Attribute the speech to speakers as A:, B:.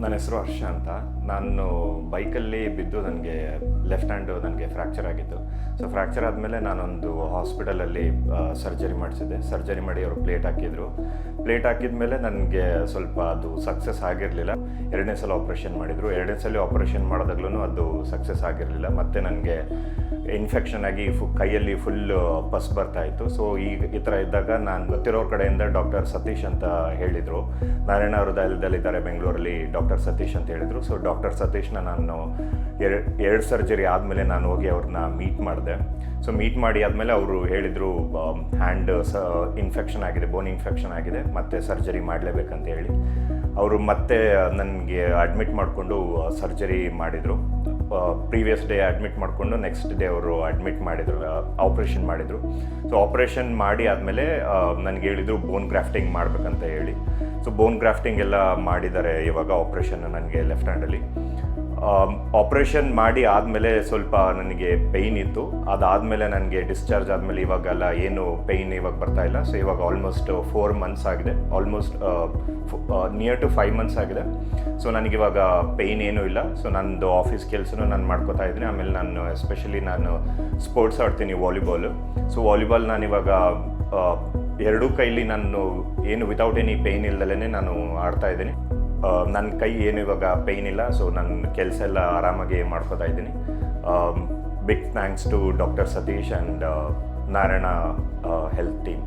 A: ನನ್ನ ಹೆಸರು ಹರ್ಷ ಅಂತ. ನಾನು ಬೈಕಲ್ಲಿ ಬಿದ್ದು ನನಗೆ ಲೆಫ್ಟ್ ಹ್ಯಾಂಡು ನನಗೆ ಫ್ರ್ಯಾಕ್ಚರ್ ಆಗಿತ್ತು. ಸೊ ಫ್ರ್ಯಾಕ್ಚರ್ ಆದಮೇಲೆ ನಾನೊಂದು ಹಾಸ್ಪಿಟಲಲ್ಲಿ ಸರ್ಜರಿ ಮಾಡಿಸಿದ್ದೆ. ಸರ್ಜರಿ ಮಾಡಿ ಅವರು ಪ್ಲೇಟ್ ಹಾಕಿದರು. ಪ್ಲೇಟ್ ಹಾಕಿದ ಮೇಲೆ ನನಗೆ ಸ್ವಲ್ಪ ಅದು ಸಕ್ಸಸ್ ಆಗಿರಲಿಲ್ಲ. ಎರಡನೇ ಸಲ ಆಪ್ರೇಷನ್ ಮಾಡಿದರು. ಎರಡನೇ ಸಲ ಆಪ್ರೇಷನ್ ಮಾಡಿದಾಗ್ಲೂ ಅದು ಸಕ್ಸಸ್ ಆಗಿರಲಿಲ್ಲ. ಮತ್ತು ನನಗೆ ಇನ್ಫೆಕ್ಷನ್ ಆಗಿ ಕೈಯಲ್ಲಿ ಫುಲ್ ಪಸ್ ಬರ್ತಾಯಿತ್ತು. ಸೊ ಈ ಥರ ಇದ್ದಾಗ ನಾನು ಗೊತ್ತಿರೋರ ಕಡೆಯಿಂದ ಡಾಕ್ಟರ್ ಸತೀಶ್ ಅಂತ ಹೇಳಿದರು. ನಾರಾಯಣ ಹೃದಯದಲ್ಲಿದ್ದಾರೆ ಬೆಂಗಳೂರಲ್ಲಿ ಡಾಕ್ಟರ್ ಸತೀಶ್ ಅಂತ ಹೇಳಿದರು. ಸೊ ಡಾಕ್ಟರ್ ಸತೀಶ್ನ ನಾನು ಎರಡು ಸರ್ಜರಿ ಆದಮೇಲೆ ನಾನು ಹೋಗಿ ಅವ್ರನ್ನ ಮೀಟ್ ಮಾಡಿದೆ. ಸೊ ಮೀಟ್ ಮಾಡಿ ಆದಮೇಲೆ ಅವರು ಹೇಳಿದರು ಹ್ಯಾಂಡ್ ಇನ್ಫೆಕ್ಷನ್ ಆಗಿದೆ, ಬೋನ್ ಇನ್ಫೆಕ್ಷನ್ ಆಗಿದೆ, ಮತ್ತು ಸರ್ಜರಿ ಮಾಡಲೇಬೇಕಂತ ಹೇಳಿ ಅವರು ಮತ್ತೆ ನನಗೆ ಅಡ್ಮಿಟ್ ಮಾಡಿಕೊಂಡು ಸರ್ಜರಿ ಮಾಡಿದರು. ಪ್ರೀವಿಯಸ್ ಡೇ ಅಡ್ಮಿಟ್ ಮಾಡಿಕೊಂಡು ನೆಕ್ಸ್ಟ್ ಡೇ ಅವರು ಅಡ್ಮಿಟ್ ಮಾಡಿದರು, ಆಪ್ರೇಷನ್ ಮಾಡಿದರು. ಸೊ ಆಪ್ರೇಷನ್ ಮಾಡಿ ಆದಮೇಲೆ ನನಗೆ ಹೇಳಿದರು ಬೋನ್ ಗ್ರಾಫ್ಟಿಂಗ್ ಮಾಡಬೇಕಂತ ಹೇಳಿ. ಸೊ ಬೋನ್ ಗ್ರಾಫ್ಟಿಂಗ್ ಎಲ್ಲ ಮಾಡಿದ್ದಾರೆ ಇವಾಗ ಆಪ್ರೇಷನ್ ನನಗೆ ಲೆಫ್ಟ್ ಹ್ಯಾಂಡಲ್ಲಿ. ಆಪ್ರೇಷನ್ ಮಾಡಿ ಆದಮೇಲೆ ಸ್ವಲ್ಪ ನನಗೆ ಪೇಯ್ನ್ ಇತ್ತು. ಅದಾದಮೇಲೆ ನನಗೆ ಡಿಸ್ಚಾರ್ಜ್ ಆದಮೇಲೆ ಇವಾಗೆಲ್ಲ ಏನು ಪೇಯ್ನ್ ಇವಾಗ ಬರ್ತಾಯಿಲ್ಲ. ಸೊ ಇವಾಗ ಆಲ್ಮೋಸ್ಟ್ 4 months ಆಗಿದೆ, ಆಲ್ಮೋಸ್ಟ್ ನಿಯರ್ ಟು 5 months ಆಗಿದೆ. ಸೊ ನನಗಿವಾಗ ಪೇಯ್ನ್ ಏನೂ ಇಲ್ಲ. ಸೊ ನನ್ನದು ಆಫೀಸ್ ಕೆಲಸನೂ ನಾನು ಮಾಡ್ಕೋತಾ ಇದ್ದೀನಿ. ಆಮೇಲೆ ನಾನು ಎಸ್ಪೆಷಲಿ ನಾನು ಸ್ಪೋರ್ಟ್ಸ್ ಆಡ್ತೀನಿ, ವಾಲಿಬಾಲು. ಸೊ ವಾಲಿಬಾಲ್ ನಾನಿವಾಗ ಎರಡೂ ಕೈಲಿ ನಾನು ಏನು ವಿತೌಟ್ ಎನಿ ಪೇಯ್ನ್ ಇಲ್ದಲೇ ನಾನು ಆಡ್ತಾಯಿದ್ದೀನಿ. ನನ್ನ ಕೈ ಏನು ಇವಾಗ ಪೇಯ್ನ್ ಇಲ್ಲ. ಸೊ ನನ್ನ ಕೆಲಸ ಎಲ್ಲ ಆರಾಮಾಗಿ ಮಾಡ್ಕೋತಾ ಇದ್ದೀನಿ. Big thanks to doctor Satish and Narayana health team.